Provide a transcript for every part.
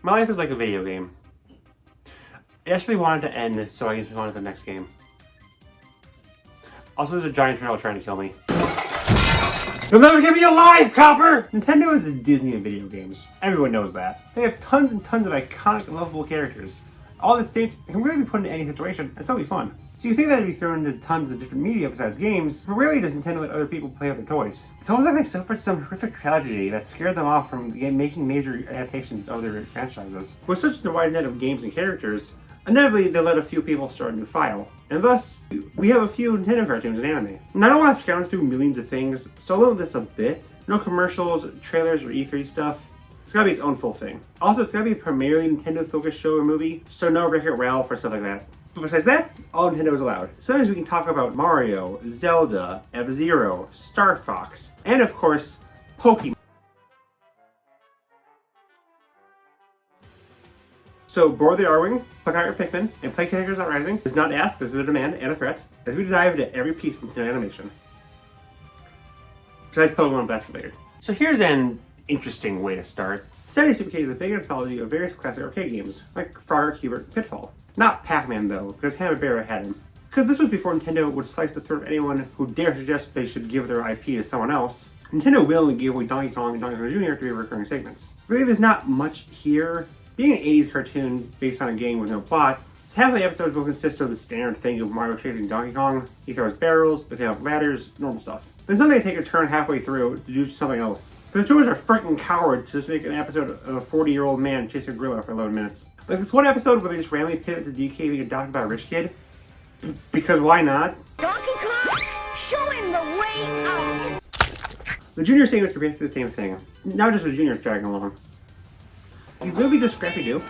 My life is like a video game. I actually wanted to end, so I can move on to the next game. Also, there's a giant turtle trying to kill me. You'll never get me alive, Copper! Nintendo is the Disney of video games. Everyone knows that. They have tons and tons of iconic, lovable characters. All the states can really be put into any situation and still be fun. So you think that it'd be thrown into tons of different media besides games, but rarely does Nintendo let other people play with their toys. It's almost like they suffered some horrific tragedy that scared them off from making major adaptations of their franchises. With such a wide net of games and characters, inevitably they let a few people start a new file, and thus, we have a few Nintendo cartoons and anime. And I don't want to scour through millions of things, so I'll limit this a bit. No commercials, trailers, or E3 stuff. It's gotta be its own full thing. Also, it's gotta be a primarily Nintendo-focused show or movie, so no Wreck-It Ralph or stuff like that. But besides that, all Nintendo is allowed. Sometimes we can talk about Mario, Zelda, F-Zero, Star Fox, and of course, Pokemon. So board the R-Wing, pluck out your Pikmin, and play Characters Not Rising is not asked, this is a demand and a threat, as we dive into every piece of Nintendo animation. Besides Pokemon Battle later. So here's an interesting way to start. Saturday Super K is a big anthology of various classic arcade games, like Frogger, Cubert, and Pitfall. Not Pac-Man though, because Hanna-Barbera had him. Because this was before Nintendo would slice the throat of anyone who dare suggest they should give their IP to someone else. Nintendo willingly gave away Donkey Kong and Donkey Kong Jr. to be recurring segments. Really, there's not much here. Being an 80s cartoon based on a game with no plot, half of the episodes will consist of the standard thing of Mario chasing Donkey Kong. He throws barrels, they have ladders, normal stuff. Then suddenly they take a turn halfway through to do something else. The Joes are freaking cowards to just make an episode of a 40-year-old man chasing a gorilla for 11 minutes. Like this one episode where they just randomly pivot to DK being adopted by a rich kid. Because why not? Donkey Kong, show him the way out! The Junior segments are basically the same thing. Now just the Junior's dragging along. He's literally just Scrappy-Doo.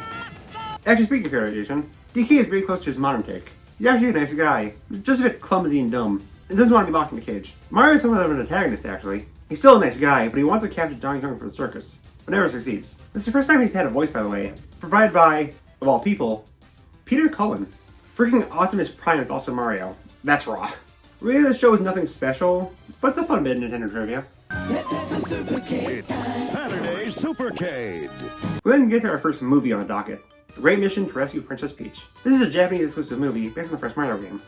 Actually, speaking of characterization, DK is very close to his modern take. He's actually a nice guy, just a bit clumsy and dumb, and doesn't want to be locked in a cage. Mario is somewhat of an antagonist, actually. He's still a nice guy, but he wants to capture Donkey Kong for the circus, but never succeeds. This is the first time he's had a voice, by the way, provided by, of all people, Peter Cullen. Freaking Optimus Prime is also Mario. That's raw. Really, this show is nothing special, but it's a fun bit of Nintendo trivia. It's Saturday Supercade. We then get to our first movie on the docket, The Great Mission to Rescue Princess Peach. This is a Japanese exclusive movie based on the first Mario game,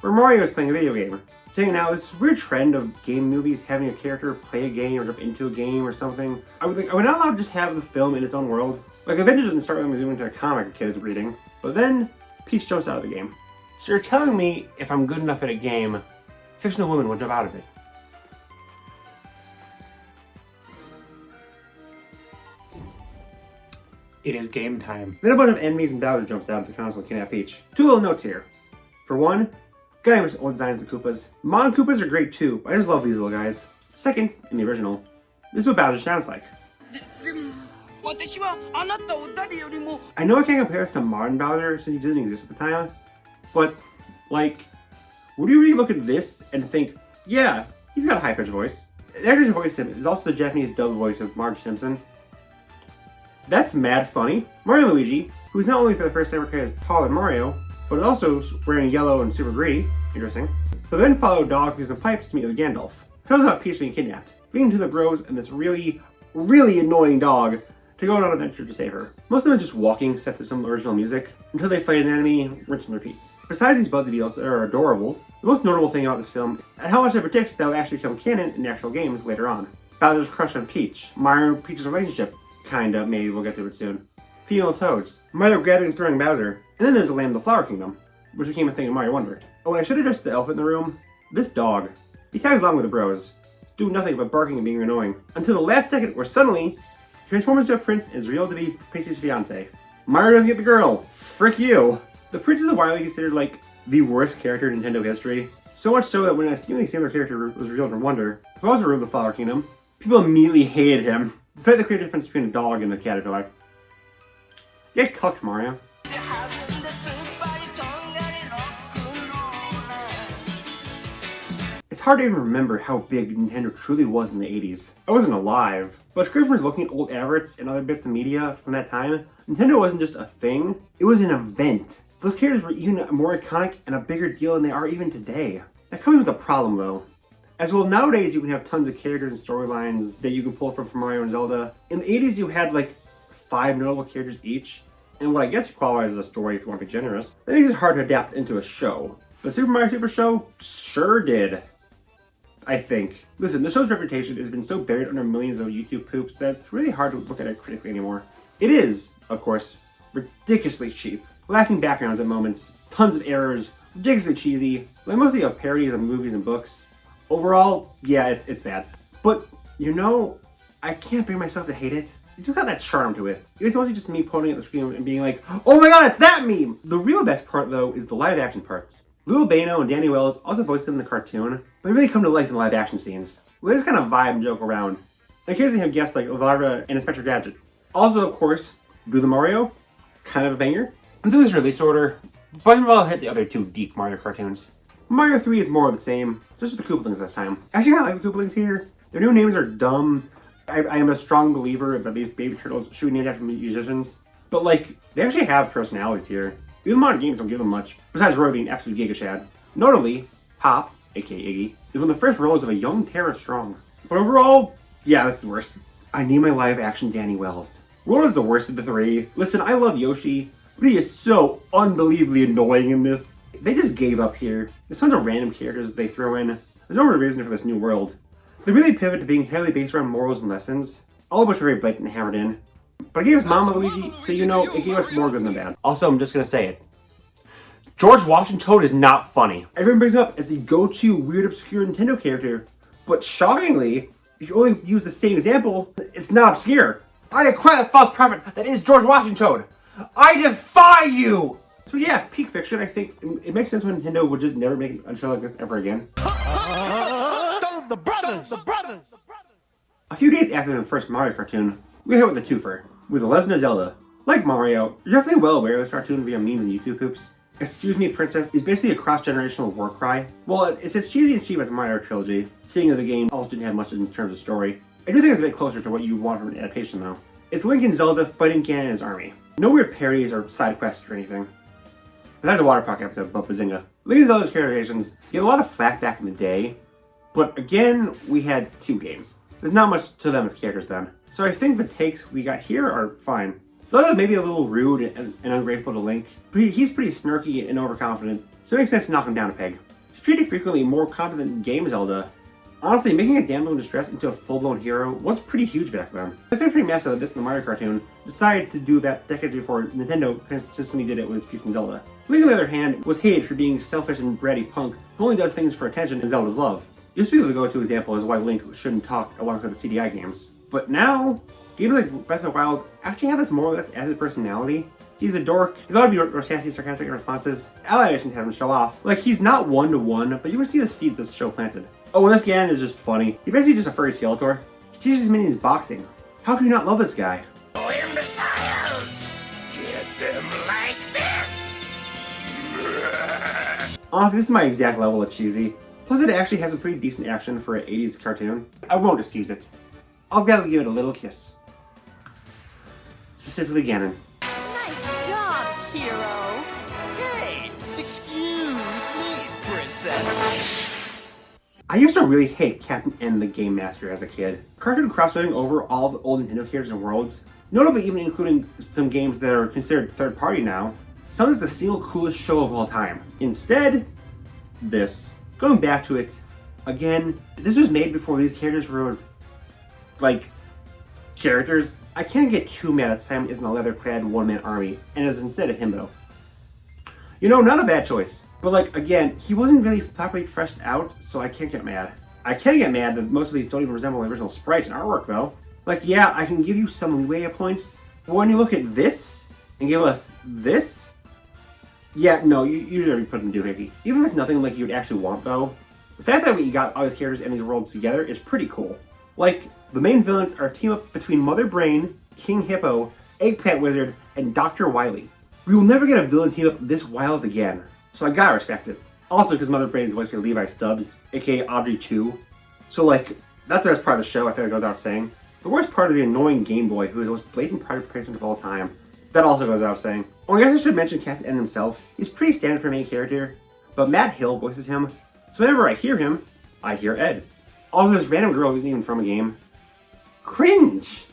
where Mario is playing a video game. Saying now, this weird trend of game movies having a character play a game or jump into a game or something. Are we not allowed to just have the film in its own world? Like Avengers doesn't start with them zooming into a comic a kid is reading, but then Peach jumps out of the game. So you're telling me if I'm good enough at a game, a fictional woman will jump out of it? It is game time. Then a bunch of enemies and Bowser jumps out of the console and kidnap Peach. Two little notes here. For one, gotta miss old designs of the Koopas. Modern Koopas are great too, but I just love these little guys. Second, in the original, this is what Bowser sounds like. I know I can't compare this to modern Bowser since he didn't exist at the time, but, like, would you really look at this and think, yeah, he's got a high-pitched voice. The actor's voice is also the Japanese dub voice of Marge Simpson. That's mad funny. Mario and Luigi, who's not only for the first time recorded as Paul and Mario, but is also wearing yellow and super greedy, interesting, but then follow dogs using pipes to meet with Gandalf. Tells about Peach being kidnapped, leading to the bros and this really annoying dog to go on an adventure to save her. Most of them is just walking set to some original music, until they fight an enemy, rinse and repeat. Besides these Buzzy Beetles that are adorable, the most notable thing about this film, and how much it predicts that will actually become canon in the actual games later on. Bowser's crush on Peach, Mario and Peach's relationship, kinda, maybe we'll get to it soon. Female Toads, Mario grabbing and throwing Bowser, and then there's the Land of the Flower Kingdom, which became a thing in Mario Wonder. Oh, and I should address the elephant in the room. This dog, he tags along with the bros, doing nothing but barking and being annoying, until the last second where suddenly, he transforms into a prince and is revealed to be Peach's fiance. Mario doesn't get the girl, frick you! The prince is widely considered like the worst character in Nintendo history, so much so that when a seemingly similar character was revealed from Wonder, who also ruled the Flower Kingdom, people immediately hated him, despite the clear difference between a dog and a caterpillar. Get cucked, Mario. It's hard to even remember how big Nintendo truly was in the 80s. I wasn't alive, but it's clear from looking at old adverts and other bits of media from that time, Nintendo wasn't just a thing, it was an event. Those characters were even more iconic and a bigger deal than they are even today. That comes with a problem though. As well, nowadays you can have tons of characters and storylines that you can pull from Mario and Zelda. In the 80s you had like 5 notable characters each, and what I guess qualifies as a story if you want to be generous. That makes it hard to adapt into a show. The Super Mario Super Show sure did. I think. Listen, the show's reputation has been so buried under millions of YouTube poops that it's really hard to look at it critically anymore. It is, of course, ridiculously cheap, lacking backgrounds at moments, tons of errors, ridiculously cheesy, like mostly of parodies of movies and books. Overall, yeah, it's bad. But, you know, I can't bring myself to hate it. It's just got that charm to it. It's mostly just me pointing at the screen and being like, oh my god, it's that meme! The real best part, though, is the live action parts. Lou Albano and Danny Wells also voiced them in the cartoon, but they really come to life in the live action scenes. They just kind of vibe and joke around. And occasionally have guests like Elvira and Inspector Gadget. Also, of course, Do the Mario, kind of a banger. And through this release order, but I'll hit the other 2 Deke Mario cartoons. Mario 3 is more of the same, just with the Koopalings this time. Actually, I like the Koopalings here. Their new names are dumb. I am a strong believer that these baby turtles should be named after musicians. But like, they actually have personalities here. Even modern games don't give them much, besides Roy being absolute Giga Chad. Notably, Pop, aka Iggy, is one of the first roles of a young Tara Strong. But overall, yeah, this is worse. I need my live action Danny Wells. Roy is the worst of the 3. Listen, I love Yoshi, but he is so unbelievably annoying in this. They just gave up here. There's tons of random characters they throw in. There's no real reason for this new world. They really pivot to being heavily based around morals and lessons, all of which are very blatant and hammered in. But I gave us Mama Luigi, so you know, it gave us more good than bad. Also, I'm just gonna say it. George Washington Toad is not funny. Everyone brings him up as the go-to weird obscure Nintendo character, but shockingly, if you only use the same example, it's not obscure. I declare the false prophet that is George Washington Toad. I defy you! So yeah, peak fiction, I think it makes sense when Nintendo would just never make a show like this ever again. The brothers! A few days after the first Mario cartoon, we hit with a twofer, with The Legend of Zelda. Like Mario, you're definitely well aware of this cartoon via memes and YouTube poops. Excuse Me Princess is basically a cross-generational war cry. Well, it's as cheesy and cheap as the Mario trilogy, seeing as the game also didn't have much in terms of story. I do think it's a bit closer to what you want from an adaptation though. It's Link and Zelda fighting Ganon and his army. No weird parodies or side quests or anything. Besides the Water Park episode about Bazinga. Link and Zelda's characterizations get a lot of flack back in the day, but again, we had 2 games. There's not much to them as characters then. So I think the takes we got here are fine. Zelda may be a little rude and ungrateful to Link, but he's pretty snarky and overconfident, so it makes sense to knock him down a peg. He's pretty frequently more confident in game Zelda. Honestly, making a damsel in distress into a full-blown hero was pretty huge back then. I think pretty massive that this in the Mario cartoon decided to do that decades before Nintendo consistently did it with Peach and Zelda. Link, on the other hand, was hated for being selfish and bratty punk who only does things for attention and Zelda's love. Used to be the go-to example is why Link shouldn't talk alongside the CDI games. But now, games like Breath of the Wild actually have this more or less as a personality. He's a dork, he's allowed to be sassy, sarcastic in responses. Ally missions have him show off. Like, he's not one-to-one, but you can see the seeds this show planted. Oh, and this Ganon is just funny. He's basically just a furry Skeletor. He teaches his minions boxing. How can you not love this guy? Oh, imbeciles! Get them like this! Honestly, this is my exact level of cheesy. Plus, it actually has a pretty decent action for an 80s cartoon. I won't excuse it. I'll gladly give it a little kiss. Specifically Ganon. Nice job, hero. Hey, excuse me, princess. I used to really hate Captain N the Game Master as a kid. Cartoon cross-cutting over all the old Nintendo characters and worlds, notably even including some games that are considered third-party now, sounds like the single coolest show of all time. Instead, this. Going back to it, again, this was made before these characters were, like, characters. I can't get too mad that Simon isn't a leather-clad one-man army, and is instead a himbo. You know, not a bad choice. But like, again, he wasn't really properly fleshed out, so I can't get mad. I can get mad that most of these don't even resemble the original sprites and artwork, though. Like, yeah, I can give you some leeway at points, but when you look at this, and give us this, yeah, no, you already put them doohickey. Even if it's nothing like you'd actually want, though, the fact that we got all these characters and these worlds together is pretty cool. Like, the main villains are a team up between Mother Brain, King Hippo, Eggplant Wizard, and Dr. Wily. We will never get a villain team up this wild again, so I gotta respect it. Also, because Mother Brain is voiced by Levi Stubbs, aka Audrey 2. So, like, that's the best part of the show, I think I go without saying. The worst part is the annoying Game Boy, who is the most blatant product placement of all time. That also goes without saying. Oh, I guess I should mention Captain N himself. He's pretty standard for a main character, but Matt Hill voices him, so whenever I hear him, I hear Ed. Also, this random girl who isn't even from a game. Cringe!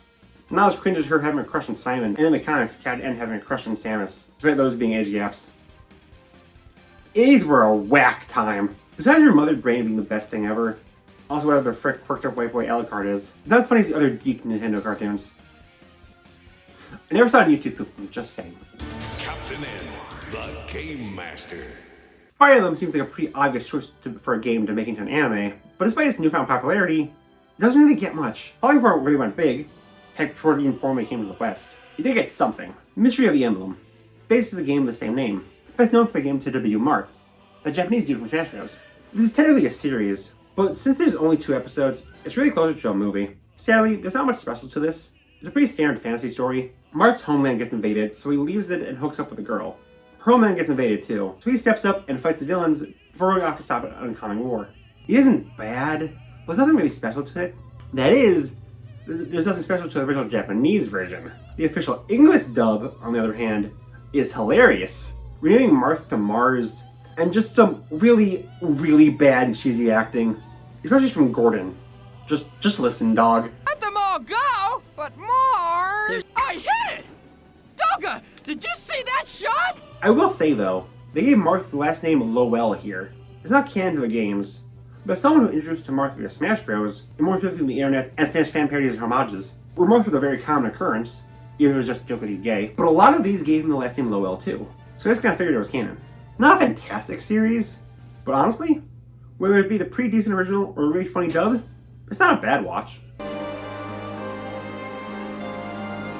Not as cringe as her having a crush on Simon, and in the comics, Cat and having a crush on Samus, despite those being age gaps. 80s were a whack time. Besides your mother brain being the best thing ever, also whatever the frick quirked up white boy Alucard is. It's not as funny as the other geek Nintendo cartoons. I never saw a YouTube poop, I'm just saying. Captain N, the Game Master. Fire Emblem seems like a pretty obvious choice for a game to make into an anime, but despite its newfound popularity, it doesn't really get much. Probably before it really went big, heck, before it even formally came to the West. It did get something. Mystery of the Emblem. Based on the game of the same name, best known for the game to W. Mark, a Japanese dude from Smash Bros. This is technically a series, but since there's only 2 episodes, it's really closer to a movie. Sadly, there's not much special to this. It's a pretty standard fantasy story. Mark's homeland gets invaded, so he leaves it and hooks up with a girl. Her homeland gets invaded too, so he steps up and fights the villains before going off to stop an oncoming war. It isn't bad, but there's nothing really special to it. That is, there's nothing special to the original Japanese version. The official English dub, on the other hand, is hilarious. Renaming Marth to Mars, and just some really, really bad and cheesy acting, especially from Gordon. Just listen, dog. Let them all go, but Mars! I hit it! Dogga, did you see that shot? I will say though, they gave Marth the last name Lowell here. It's not canon to the games, but as someone who introduced to Marth via Smash Bros, and more specifically the internet and Smash fan parodies and homages, where Marth was a very common occurrence, even if it was just a joke that he's gay, but a lot of these gave him the last name Lowell too, so I just kinda figured it was canon. Not a fantastic series, but honestly, whether it be the pretty decent original or a really funny dub, it's not a bad watch.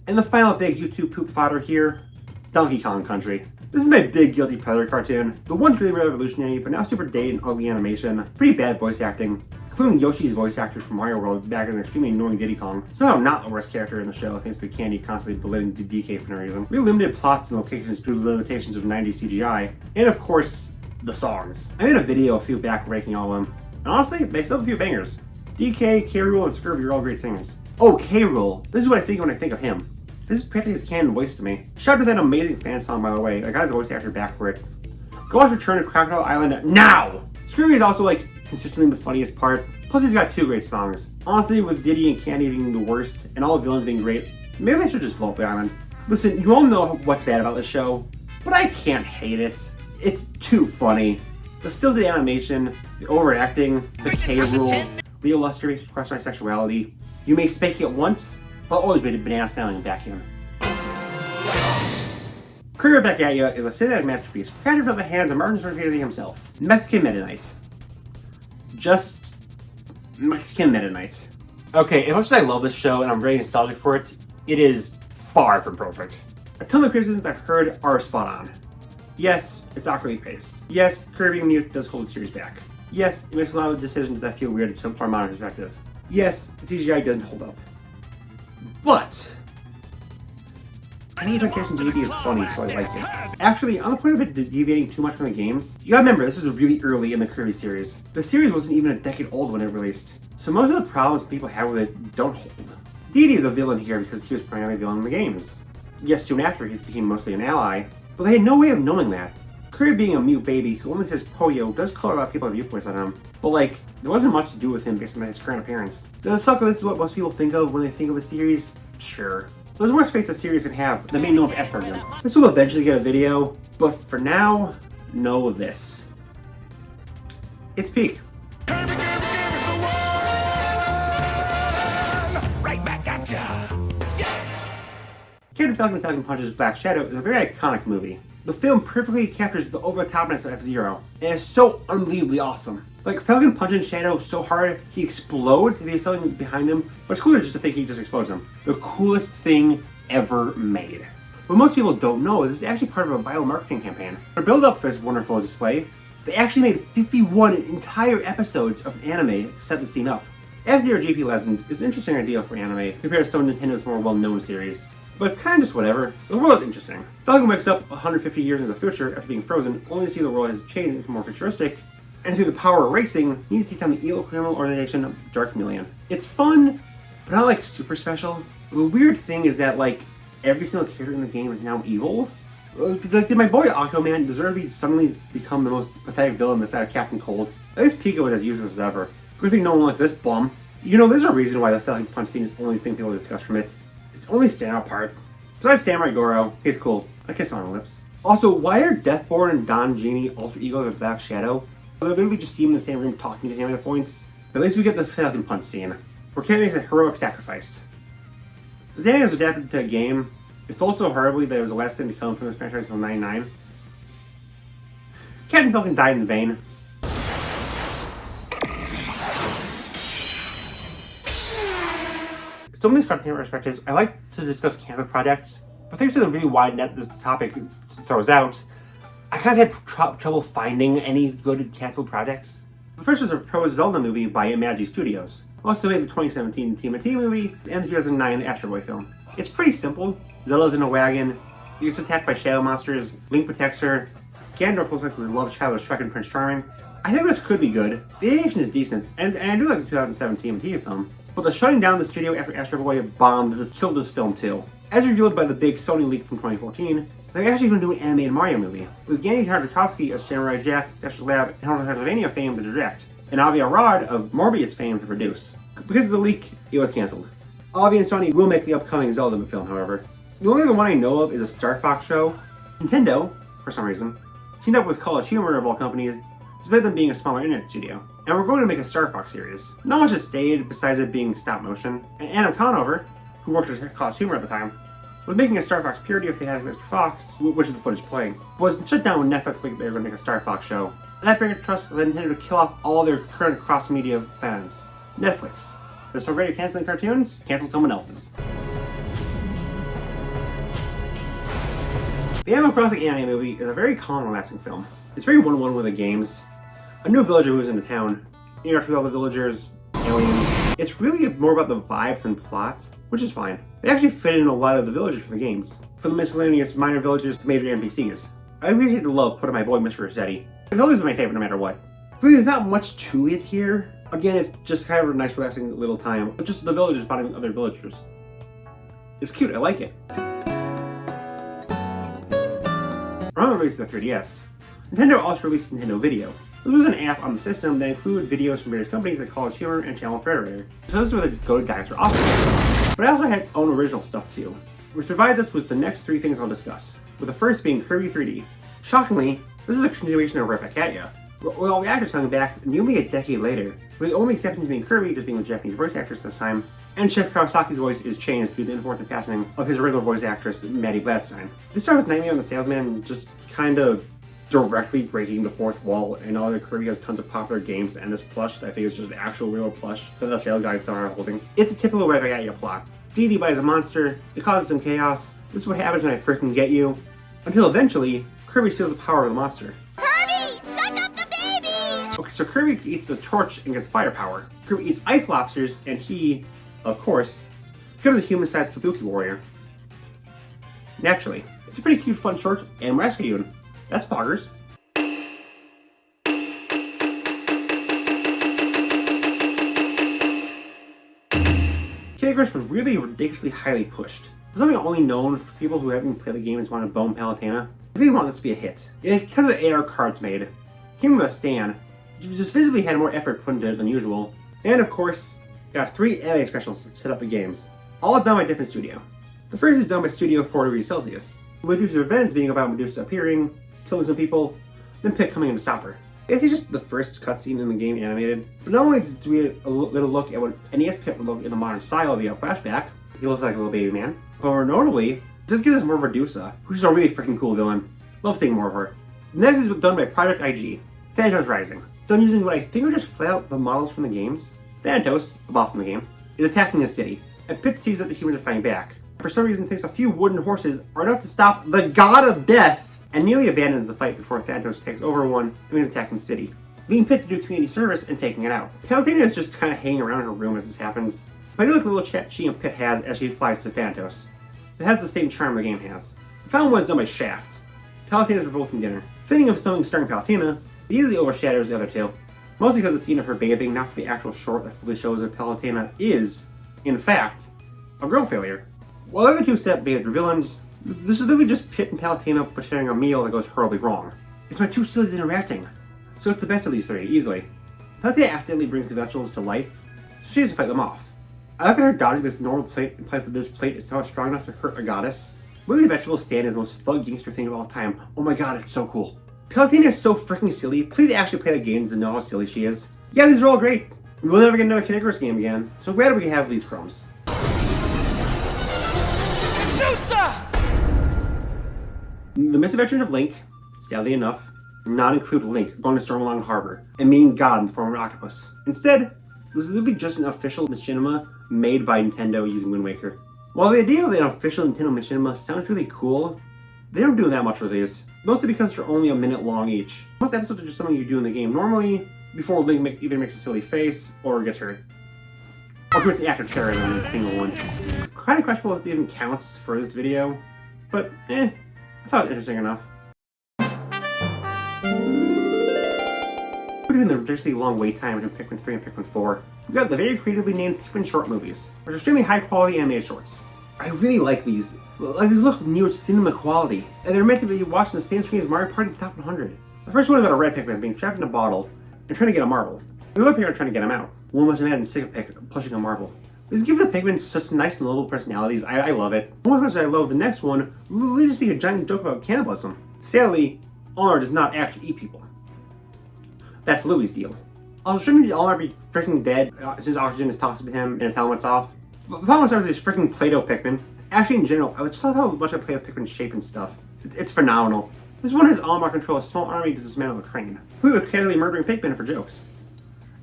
And the final big YouTube poop fodder here, Donkey Kong Country. This is my big guilty pleasure cartoon. The one's really revolutionary, but now super dated and ugly animation. Pretty bad voice acting, including Yoshi's voice actor from Mario World back in an extremely annoying Diddy Kong. Somehow not the worst character in the show, thanks to Candy constantly belittling DK for no reason. Really limited plots and locations due to the limitations of 90s CGI. And of course, the songs. I made a video a few back ranking all of them. And honestly, they still have a few bangers. DK, K-Rool, and Scurvy are all great singers. Oh, K-Rool. This is what I think when I think of him. This is practically his canon voice to me. Shout out to that amazing fan song, by the way. I got his voice actor back for it. Go watch Return to Crocodile Island now! Scurvy is also, like, consistently the funniest part. Plus, he's got 2 great songs. Honestly, with Diddy and Candy being the worst, and all the villains being great, maybe I should just blow up the island. Listen, you all know what's bad about this show, but I can't hate it. It's too funny. The stilted animation, the overacting, the K-Rool, the illustrious question on sexuality. You may spank it once, but always be a banana styling vacuum. Career Back At Ya is a cinematic masterpiece crafted from the hands of Martin Scorsese himself. Mexican Meta Knight. Just Mexican Meta Knight. Okay, as much as I love this show and I'm very nostalgic for it, it is far from perfect. A ton of criticisms I've heard are spot on. Yes, it's awkwardly paced. Yes, Kirby Mute does hold the series back. Yes, it makes a lot of decisions that feel weird from a modern perspective. Yes, the CGI doesn't hold up. But any adaptation JD is funny, so I like it. Actually, on the point of it deviating too much from the games, you gotta remember, this was really early in the Kirby series. The series wasn't even a decade old when it released, so most of the problems people have with it don't hold. Didi is a villain here because he was primarily a villain in the games. Yes, soon after he became mostly an ally, but they had no way of knowing that. Kirby being a mute baby who only says Poyo does color a lot of people's viewpoints on him, but like, there wasn't much to do with him based on his current appearance. Does it suck that this is what most people think of when they think of the series? Sure. There's worse fates a series can have than being known for Asperger. This will eventually get a video, but for now, know this. It's peak. Right back at ya. Captain Falcon Falcon Punch's Black Shadow is a very iconic movie. The film perfectly captures the over-the-topness of F-Zero, and it's so unbelievably awesome. Like, Falcon punches Shadow so hard, he explodes if he's something behind him, but it's cooler just to think he just explodes him. The coolest thing ever made. What most people don't know is this is actually part of a viral marketing campaign. To build up for this wonderful display, they actually made 51 entire episodes of anime to set the scene up. F-Zero GP Legends is an interesting idea for anime compared to some of Nintendo's more well-known series. But it's kind of just whatever. The world is interesting. Falcon wakes up 150 years in the future after being frozen, only to see the world has changed into more futuristic, and through the power of racing, he needs to take down the evil criminal organization Dark Million. It's fun, but not like super special. The weird thing is that like every single character in the game is now evil. Like, did my boy Aquaman deserve to suddenly become the most pathetic villain beside of Captain Cold? At least Pico was as useless as ever. Good thing no one likes this bum. You know, there's a reason why the Falcon Punch scene is the only thing people discuss from it. It's the only standout part. Besides Samurai Goro, he's cool. I kiss on the lips. Also, why are Deathborn and Don Genie alter egos of Black Shadow? They literally just see him in the same room talking to him at points. But at least we get the Falcon Punch scene, where Ken makes a heroic sacrifice. This anime was adapted to a game. It sold so horribly that it was the last thing to come from this franchise until '99. Captain Falcon died in vain. So in these content perspectives, I like to discuss canceled projects, but thanks to the really wide net this topic throws out, I kind of had trouble finding any good canceled projects. The first was a proposed Zelda movie by Imagi Studios. Also made the 2017 TMNT movie and the 2009 Astro Boy film. It's pretty simple. Zelda's in a wagon, he gets attacked by shadow monsters, Link protects her, Ganondorf looks like the love child of Shrek and Prince Charming. I think this could be good. The animation is decent, and I do like the 2017 TMNT film. But the shutting down the studio after Astro Boy bombed killed this film too. As revealed by the big Sony leak from 2014, they're actually going to do an animated Mario movie, with Genndy Tartakovsky of Samurai Jack, Dexter's Lab, and Hotel Transylvania fame to direct, and Avi Arad of Morbius fame to produce. Because of the leak, it was cancelled. Avi and Sony will make the upcoming Zelda film, however. The only other one I know of is a Star Fox show. Nintendo, for some reason, teamed up with College Humor of all companies, despite them being a smaller internet studio. And we're going to make a Star Fox series. Not much has stayed besides it being stop motion. And Adam Conover, who worked at College Humor at the time, was making a Star Fox parody of the Fantastic Mr. Fox, which is the footage playing, was shut down when Netflix think they were going to make a Star Fox show. And that brought trust for Nintendo to kill off all their current cross-media fans. Netflix. They're so great at canceling cartoons, cancel someone else's. The Animal Crossing anime movie is a very calm, relaxing film. It's very one-on-one with the games. A new villager moves into town, interacts with all the villagers, aliens. It's really more about the vibes and plot, which is fine. They actually fit in a lot of the villagers from the games, from the miscellaneous minor villagers to major NPCs. I really had to love putting my boy Mr. Rossetti. It's always been my favorite no matter what. Really, there's not much to it here. Again, it's just kind of a nice relaxing little time, but just the villagers bonding with other villagers. It's cute, I like it. Around the release of the 3DS, Nintendo also released Nintendo Video. This was an app on the system that included videos from various companies like College Humor and Channel Federator. So this is where the Go to Dinosaur office. But it also had its own original stuff too, which provides us with the next three things I'll discuss, with the first being Kirby 3D. Shockingly, this is a continuation of Right Back At Ya, with all the actors coming back nearly a decade later, with the only exception being Kirby just being a Japanese voice actress this time, and Chef Kawasaki's voice is changed due to the unfortunate passing of his original voice actress, Maddie Gladstein. This started with Nightmare on the Salesman just kind of directly breaking the fourth wall, and now that Kirby has tons of popular games and this plush that I think is just an actual real plush that the sales guys are holding. It's a typical Right Back At Ya plot. Dee bites a monster, it causes some chaos, this is what happens when I freaking get you, until eventually, Kirby steals the power of the monster. Kirby, suck up the babies! Okay, so Kirby eats a torch and gets firepower. Kirby eats ice lobsters, and he, of course, becomes a human-sized Kabuki warrior. Naturally, it's a pretty cute, fun short, and rescue. That's poggers. Kid Icarus was really ridiculously highly pushed. It's something only known for people who haven't played the game and want to bone Palutena. I really want this to be a hit. It has the AR cards made. Came with a stand. Just visibly had more effort put into it than usual. And of course, got 3 anime specials to set up the games. All done by a different studio. The first is done by Studio 4 degrees Celsius. Medusa's Revenge being about Medusa appearing, killing some people, then Pit coming in to stop her. It's just the first cutscene in the game animated, but not only do we get a little look at what NES Pit would look in the modern style via flashback, he looks like a little baby man, but more notably, just gives us more Medusa, who's a really freaking cool villain. Love seeing more of her. Next is done by Project IG, Thanatos Rising. Done using what I think are just flat out the models from the games. Thanatos, the boss in the game, is attacking the city, and Pit sees that the humans are fighting back. For some reason thinks a few wooden horses are enough to stop the God of Death, and nearly abandons the fight before Thanatos takes over one and begins attacking the city, leaving Pit to do community service and taking it out. Palutena is just kind of hanging around in her room as this happens. But I do like the little chat she and Pit has as she flies to Thanatos. It has the same charm the game has. The final one is done by Shaft, Palutena's revolting dinner. Fitting of something starring Palutena, it easily overshadows the other two, mostly because of the scene of her bathing, not for the actual short that fully shows that Palutena is, in fact, a girl failure. While the other two set being the villains, this is literally just Pit and Palutena preparing a meal that goes horribly wrong. It's my two sillies interacting, so it's the best of these three, easily. Palutena accidentally brings the vegetables to life, so she has to fight them off. I like that her dodging this normal plate implies that this plate is somehow strong enough to hurt a goddess. Lily Vegetable stand is the most thug gangster thing of all time. Oh my god, it's so cool. Palutena is so freaking silly. Please actually play the game to know how silly she is. Yeah, these are all great. We'll never get another Kid Icarus game again, so glad we have these crumbs. The Misadventures of Link, sadly enough, did not include Link going to Stormalong Harbor and meeting God in the form of an octopus. Instead, this is literally just an official machinima made by Nintendo using Wind Waker. While the idea of an official Nintendo machinima sounds really cool, they don't do that much with these, mostly because they're only a minute long each. Most episodes are just something you do in the game normally before Link either makes a silly face or gets hurt. Or commits the act of terrorism in a single one. It's kind of questionable if it even counts for this video, but I thought it was interesting enough. Between the ridiculously long wait time between Pikmin 3 and Pikmin 4, we got the very creatively named Pikmin short movies, which are extremely high quality animated shorts. I really like these. Like, these look near cinema quality, and they're meant to be watched on the same screen as Mario Party Top 100. The first one about a red Pikmin being trapped in a bottle and trying to get a marble. The other Pikmin are trying to get him out. One must imagine sick of pushing a marble. These give the Pikmin such nice and little personalities. I love it. Almost as much as I love the next one, will just be a giant joke about cannibalism. Sadly, Olimar does not actually eat people. That's Louie's deal. Also, shouldn't Olimar be freaking dead since oxygen is toxic to him and his helmet's off? The problem starts with these freaking Play-Doh Pikmin. Actually, in general, I just love how much I play with Pikmin's shape and stuff. It's phenomenal. This one has Olimar control a small army to dismantle a crane, who was casually murdering Pikmin for jokes.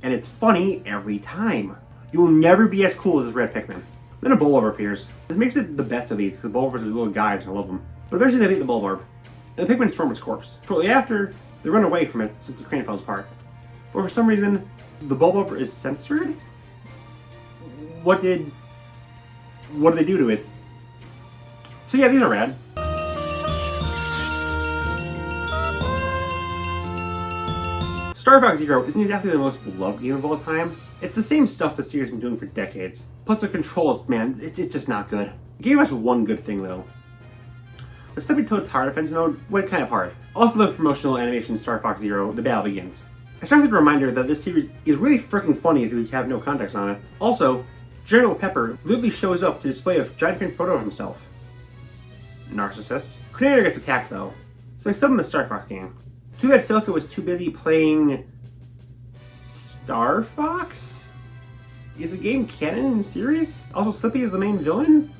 And it's funny every time. You will never be as cool as this red Pikmin. Then a Bulborb appears. This makes it the best of these, because Bulborbs are little guys and I love them. But eventually they beat the Bulborb, and the Pikmin storm its corpse. Shortly after, they run away from it since the crane falls apart. But for some reason, the Bulborb is censored? What did they do to it? So yeah, these are rad. Star Fox Zero isn't exactly the most beloved game of all time. It's the same stuff the series has been doing for decades. Plus the controls, man, it's just not good. It gave us one good thing though. The Stepping Toad Tower Defense mode went kind of hard. Also the promotional animation Star Fox Zero, the battle begins. It starts with a reminder that this series is really freaking funny if you have no context on it. Also, General Pepper literally shows up to display a giant fan photo of himself. Narcissist. Cornelia gets attacked though, so they summon the Star Fox game. Too bad Philka was too busy playing Star Fox? Is the game canon in the series? Also, Slippy is the main villain?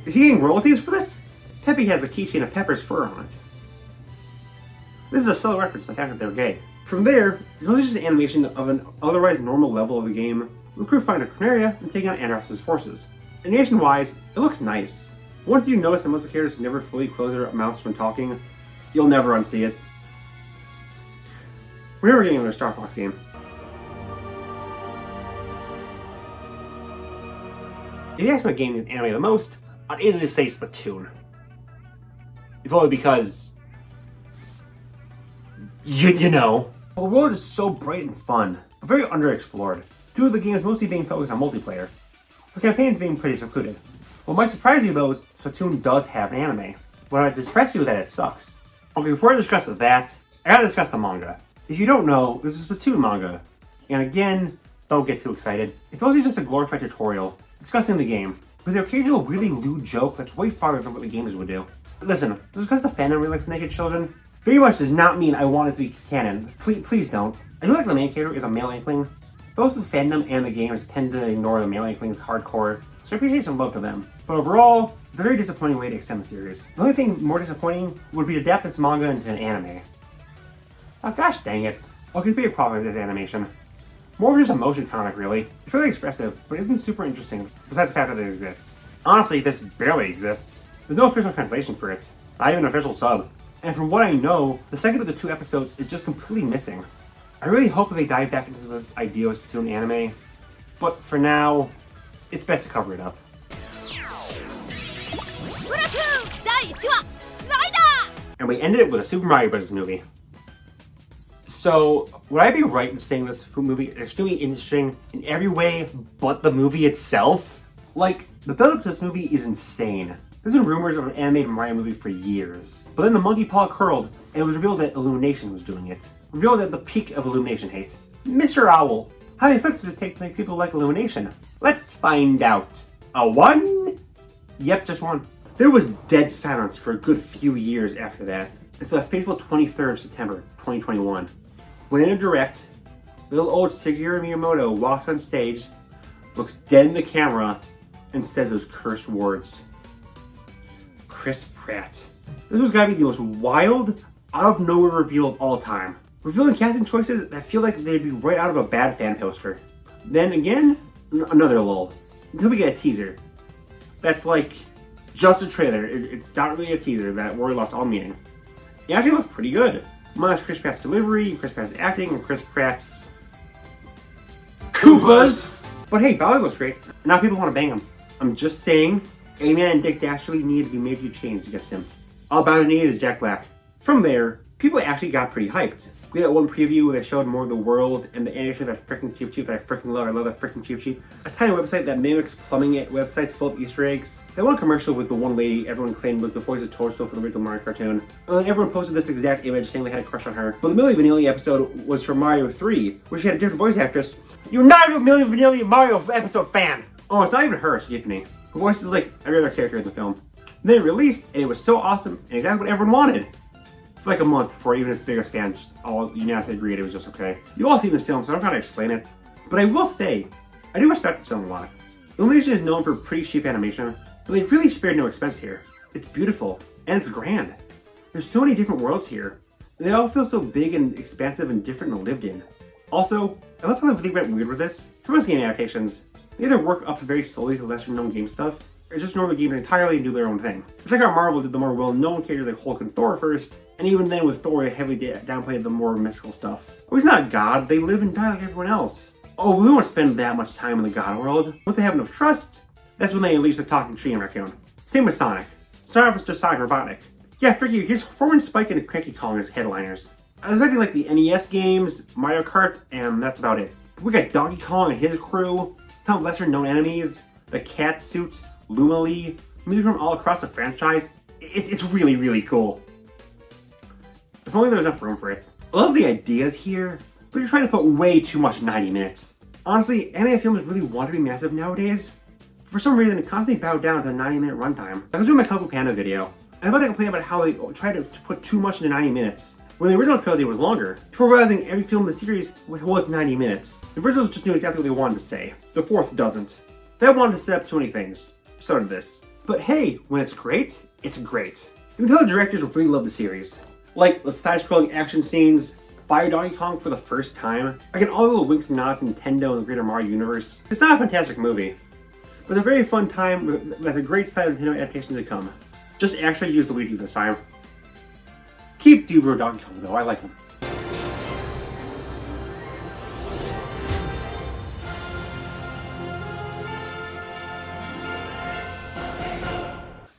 Is he getting royalties for this? Peppy has a keychain of Pepper's fur on it. This is a subtle reference to the fact that they're gay. From there, it's mostly just an animation of an otherwise normal level of the game. The crew find a Cornelia and take on Andross's forces. Animation-wise, it looks nice. Once you notice that most of the characters never fully close their mouths when talking, you'll never unsee it. We're never getting another Star Fox game. If you ask me what game is anime the most, I'd easily say Splatoon. If only because... You know. The world is so bright and fun, but very underexplored. Two of the games mostly being focused on multiplayer. The campaigns being pretty secluded. What might surprise you though is Splatoon does have an anime. What might depress you is that it sucks. Okay, before I discuss that, I gotta discuss the manga. If you don't know, this is a Splatoon manga. And again, don't get too excited. It's mostly just a glorified tutorial discussing the game, with the occasional really lewd joke that's way farther than what the gamers would do. But listen, just because the fandom really likes naked children, very much does not mean I want it to be canon. Please don't. I do like the main character is a male inkling. Both the fandom and the gamers tend to ignore the male inklings hardcore, so I appreciate some love to them. But overall, it's a very disappointing way to extend the series. The only thing more disappointing would be to adapt this manga into an anime. Oh gosh dang it. Well, it could be a problem with this animation. More of just a motion comic really. It's really expressive, but isn't super interesting, besides the fact that it exists. Honestly, this barely exists. There's no official translation for it, not even an official sub. And from what I know, the second of the two episodes is just completely missing. I really hope that they dive back into the idea of Splatoon anime, but for now, it's best to cover it up. And we ended it with a Super Mario Bros. Movie. So, would I be right in saying this movie is extremely interesting in every way but the movie itself? Like, the build-up to this movie is insane. There's been rumors of an animated Mario movie for years. But then the monkey paw curled, and it was revealed that Illumination was doing it. Revealed at the peak of Illumination hate. Mr. Owl, How many effects does it take to make people like Illumination? Let's find out. A 1? Yep, just 1. There was dead silence for a good few years after that. It's the fateful 23rd of September, 2021. When in a direct, little old Shigeru Miyamoto walks on stage, looks dead in the camera, and says those cursed words. Chris Pratt. This was gotta be the most wild, out of nowhere reveal of all time. Revealing casting choices that feel like they'd be right out of a bad fan poster. Then again, another lull. Until we get a teaser. That's like just a trailer. It's not really a teaser. That word lost all meaning. It actually looked pretty good. Minus Chris Pratt's delivery, Chris Pratt's acting, and Chris Pratt's Koopas! But hey, Bowser looks great. Now people want to bang him. I'm just saying, A-Man and Dick Dastardly needed to be majorly changed to get him. All Bowser needed is Jack Black. From there, people actually got pretty hyped. We had that one preview where they showed more of the world and the animation of that freaking Cheep Cheep that I freaking love. I love that freaking Cheep Cheep. A tiny website that mimics plumbing websites full of Easter eggs. That one commercial with the one lady everyone claimed was the voice of Toadstool for the original Mario cartoon. Everyone posted this exact image saying they had a crush on her. But the Milli Vanilli episode was from Mario 3, where she had a different voice actress. You're not a Milli Vanilli Mario episode fan! Oh, it's not even her, it's Tiffany. Her voice is like every other character in the film. And then it released, and it was so awesome, and exactly what everyone wanted. For like a month before even its biggest fans all unanimously agreed it was just okay. You all seen this film, so I'm not gonna explain it. But I will say, I do respect this film a lot. Illumination is known for pretty cheap animation, but they really spared no expense here. It's beautiful, and it's grand. There's so many different worlds here, and they all feel so big and expansive and different and lived in. Also, I love how they went weird with this. For most game adaptations, they either work up very slowly to lesser known game stuff, or just ignore the game entirely and do their own thing. It's like how Marvel did the more well-known characters like Hulk and Thor first, and even then with Thor, they heavily downplayed the more mystical stuff. Oh, he's not a god, they live and die like everyone else. Oh, we won't spend that much time in the god world. Once they have enough trust, that's when they unleash the talking tree and raccoon. Same with Sonic. Start off with just Sonic Robotnik. Yeah, for you, here's Foreman, Spike, and Cranky Kong as headliners. I was expecting like the NES games, Mario Kart, and that's about it. But we got Donkey Kong and his crew, some lesser known enemies, the cat suits, Lumily, music from all across the franchise. It's really, really cool. If only there was enough room for it. I love the ideas here, but you're trying to put way too much in 90 minutes. Honestly, anime films really want to be massive nowadays. For some reason, it constantly bowed down to the 90-minute runtime. I was doing my Kung Fu Panda video, and I was about to complain about how they tried to put too much into 90 minutes, when the original trilogy was longer, before realizing every film in the series was 90 minutes. The originals just knew exactly what they wanted to say. The fourth doesn't. They wanted to set up too many things. So did this. But hey, when it's great, it's great. You can tell the directors really love the series. Like the side-scrolling action scenes, Fire Donkey Kong for the first time, again all the little winks and nods to Nintendo and the greater Mario universe. It's not a fantastic movie, but it's a very fun time with a great style of Nintendo adaptations to come. Just actually use Luigi this time. Keep Dubro Donkey Kong though, I like him.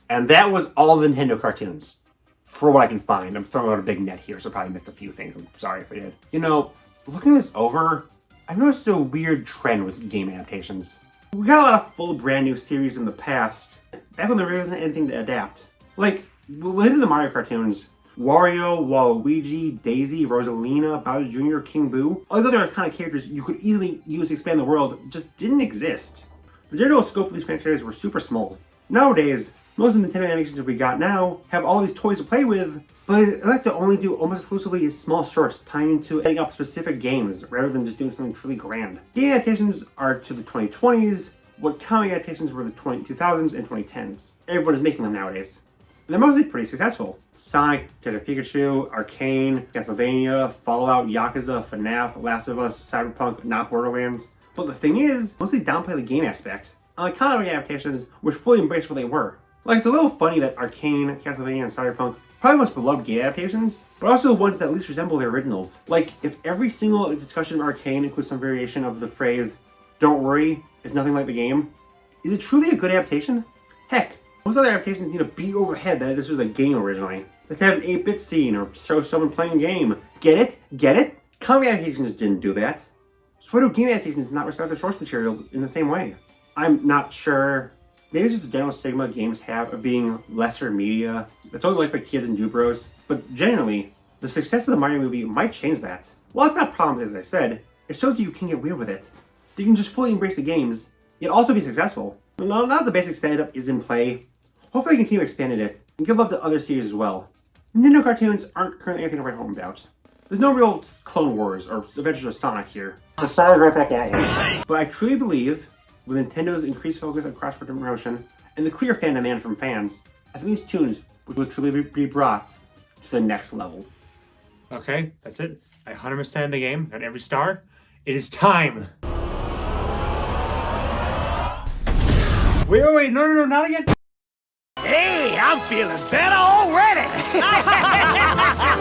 And that was all the Nintendo cartoons. For what I can find. I'm throwing out a big net here, so I probably missed a few things. I'm sorry if I did. You know, looking this over, I've noticed a weird trend with game adaptations. We got a lot of full brand new series in the past, back when there wasn't anything to adapt. Like, within the Mario cartoons, Wario, Waluigi, Daisy, Rosalina, Bowser Jr., King Boo, all these other kind of characters you could easily use to expand the world just didn't exist. The general scope of these franchises were super small. Nowadays, most of the Nintendo animations we got now have all these toys to play with, but I like to only do almost exclusively small shorts tying into setting up specific games rather than just doing something truly grand. Game adaptations are to the 2020s, what comic adaptations were the 2000s and 2010s. Everyone is making them nowadays. And they're mostly pretty successful. Sonic, Detective Pikachu, Arcane, Castlevania, Fallout, Yakuza, FNAF, Last of Us, Cyberpunk, not Borderlands. But the thing is, mostly downplay the game aspect. Unlike comic adaptations, which fully embrace what they were. Like, it's a little funny that Arcane, Castlevania, and Cyberpunk probably most beloved game adaptations, but also the ones that least resemble their originals. Like, if every single discussion of Arcane includes some variation of the phrase, "Don't worry, it's nothing like the game," is it truly a good adaptation? Heck, most other adaptations need to beat over the head that this was a game originally. Let's have an 8-bit scene or show someone playing a game. Get it? Get it? Comic adaptations didn't do that. So why do game adaptations not respect the source material in the same way? I'm not sure. Maybe it's just the general stigma games have of being lesser media. It's only liked by kids and dubros. But generally, the success of the Mario movie might change that. Well, it's not a problem, as I said. It shows you can get weird with it. You can just fully embrace the games, yet also be successful. Now that the basic stand-up is in play, hopefully I can continue expanding it and give love to other series as well. Nintendo cartoons aren't currently anything to write home about. There's no real Clone Wars or Adventures of Sonic here. The Sonic right back at you. But I truly believe, with Nintendo's increased focus on cross-promotion and the clear fan demand from fans, I think these tunes will truly be brought to the next level. Okay, that's it. I 100% the game. Got every star. It is time. Wait, no, not again. Hey, I'm feeling better already.